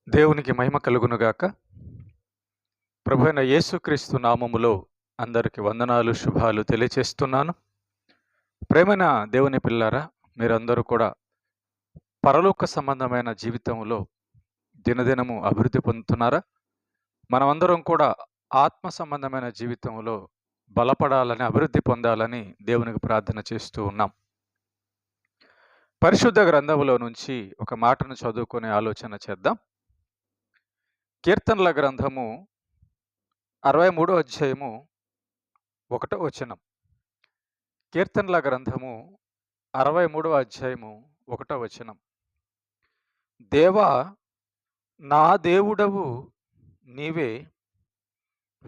దేవునికి మహిమ కలుగునుగాక. ప్రభువైన యేసుక్రీస్తు నామములో అందరికి వందనాలు, శుభాలు తెలియచేస్తున్నాను. ప్రేమైన దేవుని పిల్లారా, మీరందరూ కూడా పరలోక సంబంధమైన జీవితంలో దినదినము అభివృద్ధి పొందుతున్నారా? మనమందరం కూడా ఆత్మ సంబంధమైన జీవితంలో బలపడాలని, అభివృద్ధి పొందాలని దేవునికి ప్రార్థన చేస్తూ ఉన్నాం. పరిశుద్ధ గ్రంథములో నుంచి ఒక మాటను చదువుకునే ఆలోచన చేద్దాం. కీర్తనల గ్రంథము 63వ అధ్యాయము 1వ వచనం. కీర్తనల గ్రంథము 63వ అధ్యాయము 1వ వచనం. దేవా, నా దేవుడవు నీవే,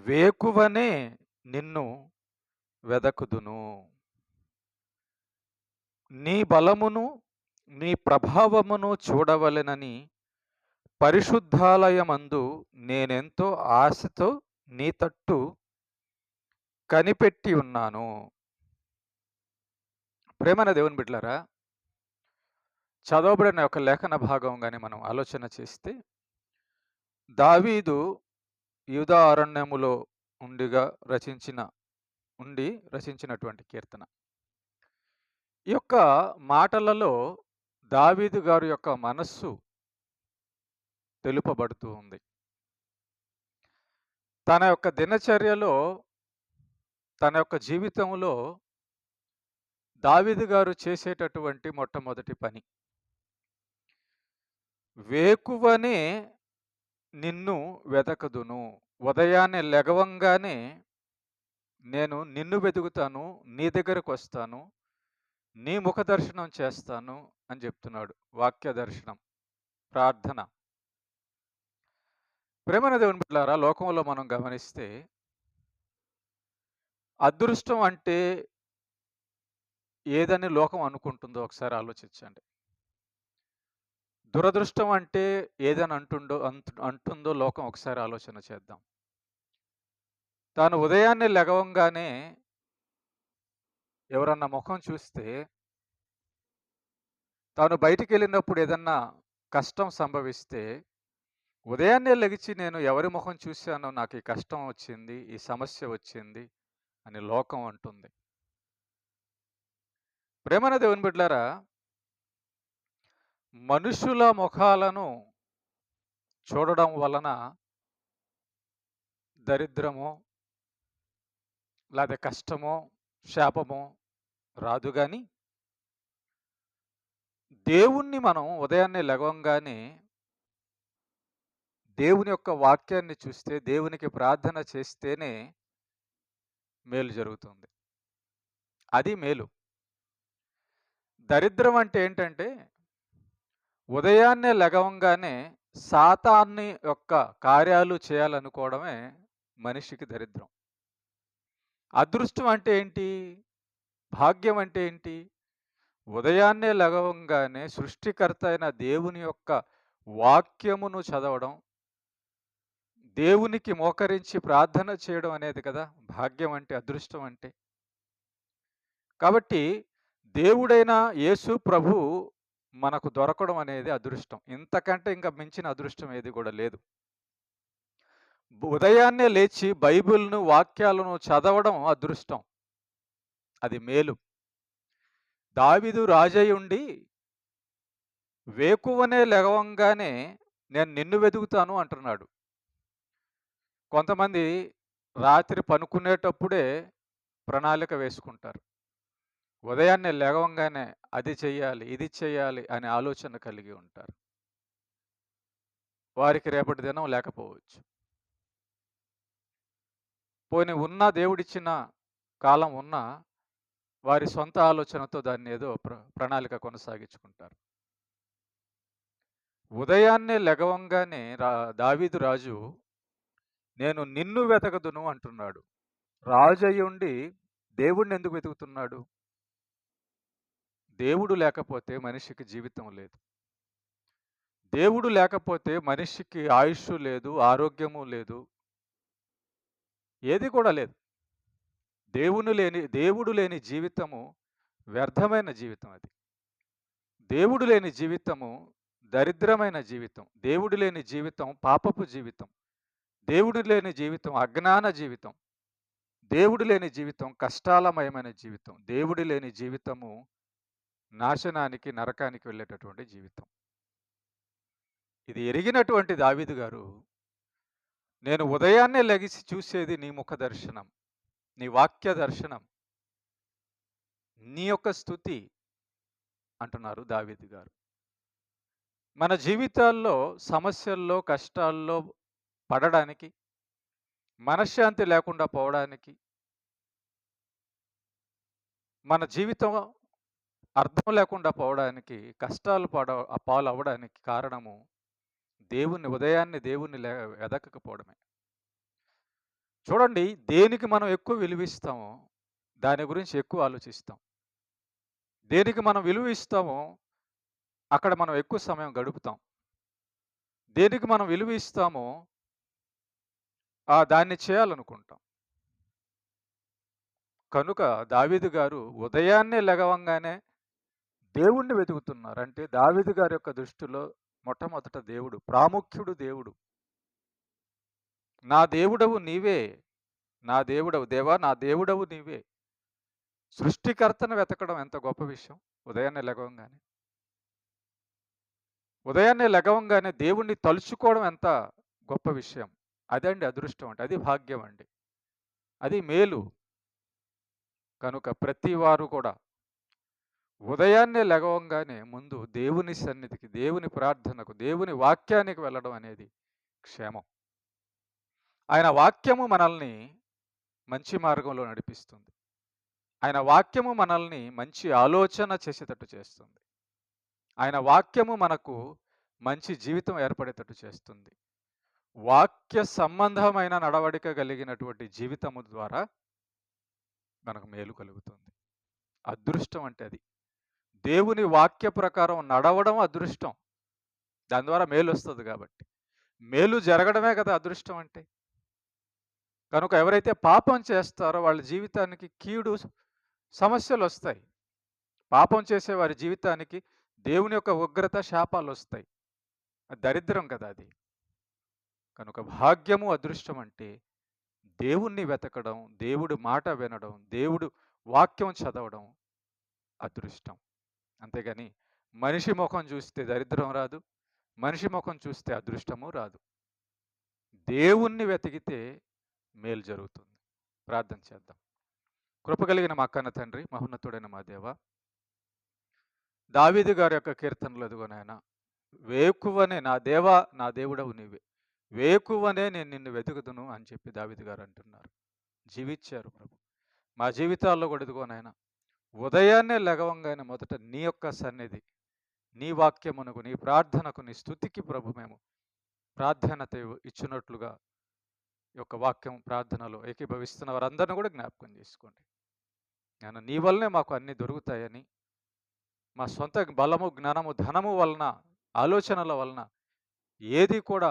వేకువనే నిన్ను వెదకుదును. నీ బలమును నీ ప్రభావమును చూడవలెనని పరిశుద్ధాలయమందు నేనెంతో ఆశతో నీ తట్టు కనిపెట్టి ఉన్నాను. ప్రేమైన దేవుని బిడ్డలారా, చదవబడిన ఒక లేఖన భాగంగానే మనం ఆలోచన చేస్తే, దావీదు యూదా అరణ్యములో రచించినటువంటి కీర్తన. ఈ యొక్క మాటలలో దావీదు గారి యొక్క మనస్సు తెలుపబడుతూ ఉంది. తన యొక్క దినచర్యలో, తన యొక్క జీవితంలో దావీదు గారు చేసేటటువంటి మొట్టమొదటి పని, వేకువనే నిన్ను వెదకదును. ఉదయాన్నే లెగవంగానే నేను నిన్ను వెతుకుతాను, నీ దగ్గరకు వస్తాను, నీ ముఖ దర్శనం చేస్తాను అని చెప్తున్నాడు. వాక్య దర్శనం, ప్రార్థన. ప్రేమైన దేవుని బిడ్డలారా, లోకంలో మనం గమనిస్తే అదృష్టం అంటే ఏదని లోకం అనుకుంటుందో ఒకసారి ఆలోచించండి. దురదృష్టం అంటే ఏదని అంటుందో లోకం ఒకసారి ఆలోచన చేద్దాం. తాను ఉదయాన్నే లెగవంగానే ఎవరన్నా ముఖం చూస్తే, తాను బయటికి వెళ్ళినప్పుడు ఏదన్నా కష్టం సంభవిస్తే, ఉదయాన్నే లెగిచి నేను ఎవరి ముఖం చూశానో నాకు ఈ కష్టం వచ్చింది, ఈ సమస్య వచ్చింది అని లోకం అంటుంది. ప్రేమైన దేవుని బిడ్డలారా, మనుషుల ముఖాలను చూడడం వలన దరిద్రమో లేదా కష్టమో శాపమో రాదు. కానీ దేవుణ్ణి మనం ఉదయాన్నే లెగవంగానే దేవుని యొక్క వాక్యాన్ని చూస్తే, దేవునికి ప్రార్థన చేస్తేనే మేలు జరుగుతుంది. అది మేలు. దరిద్రం అంటే ఏంటంటే, ఉదయాన్నే లెగవంగానే సాతాన్ని యొక్క కార్యాలు చేయాలనుకోవడమే మనిషికి దరిద్రం. అదృష్టం అంటే ఏంటి? భాగ్యం అంటే ఏంటి? ఉదయాన్నే లెగవంగానే సృష్టికర్త అయిన దేవుని యొక్క వాక్యమును చదవడం, దేవునికి మోకరించి ప్రార్థన చేయడం అనేది కదా భాగ్యం అంటే, అదృష్టం అంటే. కాబట్టి దేవుడైన యేసు ప్రభు మనకు దొరకడం అనేది అదృష్టం. ఇంతకంటే ఇంకా మించిన అదృష్టం ఏది కూడా లేదు. ఉదయాన్నే లేచి బైబిల్ను, వాక్యాలను చదవడం అదృష్టం, అది మేలు. దావీదు రాజయ్యుండి వేకువనే లెగవంగానే నేను నిన్ను వెతుకుతాను అంటున్నాడు. కొంతమంది రాత్రి పనుకునేటప్పుడే ప్రణాళిక వేసుకుంటారు. ఉదయాన్నే లెగవంగానే అది చెయ్యాలి, ఇది చెయ్యాలి అనే ఆలోచన కలిగి ఉంటారు. వారికి రేపటి దినం లేకపోవచ్చు. పోనీ దేవుడిచ్చిన కాలం ఉన్నా వారి సొంత ఆలోచనతో దాన్ని ఏదో ప్రణాళిక కొనసాగించుకుంటారు. ఉదయాన్నే లెగవంగానే దావీదు రాజు నేను నిన్ను వెతకదును అంటున్నాడు. రాజు అయి ఉండి దేవుడిని ఎందుకు వెతుకుతున్నాడు? దేవుడు లేకపోతే మనిషికి జీవితం లేదు. దేవుడు లేకపోతే మనిషికి ఆయుష్ లేదు, ఆరోగ్యము లేదు, ఏది కూడా లేదు. దేవుడు లేని జీవితము వ్యర్థమైన జీవితం. అది దేవుడు లేని జీవితము దరిద్రమైన జీవితం. దేవుడు లేని జీవితం పాపపు జీవితం. దేవుడు లేని జీవితం అజ్ఞాన జీవితం. దేవుడు లేని జీవితం కష్టాలమయమైన జీవితం. దేవుడు లేని జీవితము నాశనానికి, నరకానికి వెళ్ళేటటువంటి జీవితం. ఇది ఎరిగినటువంటి దావీదు గారు, నేను ఉదయాన్నే లెగిసి చూసేది నీ ముఖ దర్శనం, నీ వాక్య దర్శనం, నీ యొక్క స్తుతి అంటున్నారు దావీదు గారు. మన జీవితాల్లో సమస్యల్లో, కష్టాల్లో పడడానికి, మనశ్శాంతి లేకుండా పోవడానికి, మన జీవితం అర్థం లేకుండా పోవడానికి, కష్టాలు పాలవ్వడానికి కారణము ఉదయాన్నే దేవుణ్ణి వెదకకపోవడమే. చూడండి, దేనికి మనం ఎక్కువ విలువిస్తామో దాని గురించి ఎక్కువ ఆలోచిస్తాం. దేనికి మనం విలువ ఇస్తామో అక్కడ మనం ఎక్కువ సమయం గడుపుతాం. దేనికి మనం విలువ ఇస్తామో దాన్ని చేయాలనుకుంటాం. కనుక దావీదు గారు ఉదయాన్నే లెగవంగానే దేవుణ్ణి వెతుకుతున్నారు. అంటే దావీదు గారి యొక్క దృష్టిలో మొట్టమొదట దేవుడు, ప్రాముఖ్యుడు దేవుడు. నా దేవుడవు నీవే, నా దేవుడవు దేవా, నా దేవుడవు నీవే. సృష్టికర్తను వెతకడం ఎంత గొప్ప విషయం. ఉదయాన్నే లెగవంగానే దేవుణ్ణి తలుచుకోవడం ఎంత గొప్ప విషయం. అదండి అదృష్టం అంటే, అది భాగ్యం అండి, అది మేలు. కనుక ప్రతి వారు కూడా ఉదయాన్నే లెగవంగానే ముందు దేవుని సన్నిధికి, దేవుని ప్రార్థనకు, దేవుని వాక్యానికి వెళ్ళడం అనేది క్షేమం. ఆయన వాక్యము మనల్ని మంచి మార్గంలో నడిపిస్తుంది. ఆయన వాక్యము మనల్ని మంచి ఆలోచన చేసేటట్టు చేస్తుంది. ఆయన వాక్యము మనకు మంచి జీవితం ఏర్పడేటట్టు చేస్తుంది. వాక్య సంబంధమైన నడవడిక కలిగినటువంటి జీవితము ద్వారా మనకు మేలు కలుగుతుంది. అదృష్టం అంటే అది. దేవుని వాక్య ప్రకారం నడవడం అదృష్టం. దాని ద్వారా మేలు వస్తుంది కాబట్టి. మేలు జరగడమే కదా అదృష్టం అంటే. కనుక ఎవరైతే పాపం చేస్తారో వాళ్ళ జీవితానికి కీడు సమస్యలు వస్తాయి. పాపం చేసే వారి జీవితానికి దేవుని యొక్క ఉగ్రత, శాపాలు వస్తాయి. దరిద్రం కదా అది. కనుక భాగ్యము, అదృష్టం అంటే దేవుణ్ణి వెతకడం, దేవుడు మాట వినడం, దేవుడు వాక్యం చదవడం అదృష్టం. అంతేగాని మనిషి ముఖం చూస్తే దరిద్రం రాదు, మనిషి ముఖం చూస్తే అదృష్టము రాదు. దేవుణ్ణి వెతికితే మేలు జరుగుతుంది. ప్రార్థన చేద్దాం. కృపగలిగిన మా కన్న తండ్రి, మహోన్నతుడైన మా దేవ, దావీదు గారి యొక్క కీర్తనలు ఎదుగునాయన, వేకువనే నా దేవా, నా దేవుడవు నీవే, వేకువనే నేను నిన్ను వెతుకుదును అని చెప్పి దావీదు గారు అంటున్నారు. జీవించారు ప్రభు. మా జీవితాల్లో కూడా ఎదుగునాయన, ఉదయాన్నే లెగవంగానే మొదట నీ యొక్క సన్నిధి, నీ వాక్యమునకు, నీ ప్రార్థనకు, నీ స్తుతికి ప్రభు మేము ప్రాధాన్యత ఇచ్చినట్లుగా ఈ యొక్క వాక్యం ప్రార్థనలో ఏకీభవిస్తున్న వారందరినీ కూడా జ్ఞాపకం చేసుకోండి. నేను నీ వల్లనే మాకు అన్నీ దొరుకుతాయని, మా సొంత బలము, జ్ఞానము, ధనము వలన, ఆలోచనల వలన ఏది కూడా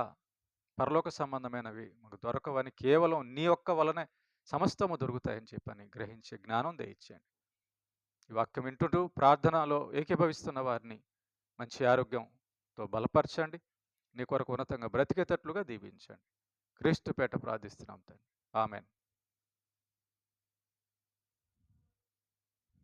పరలోక సంబంధమైనవి మాకు దొరకవని, కేవలం నీ యొక్క వలనే సమస్తము దొరుకుతాయని చెప్పని గ్రహించే జ్ఞానం దయచేయండి. ఈ వాక్యం వింటుంటూ ప్రార్థనలో ఏకీభవిస్తున్న వారిని మంచి ఆరోగ్యంతో బలపరచండి. నీ కొరకు ఉన్నతంగా బ్రతికేటట్లుగా దీవించండి. క్రీస్తు పేట ప్రార్థిస్తున్నాం తండ్రి. ఆమెన్.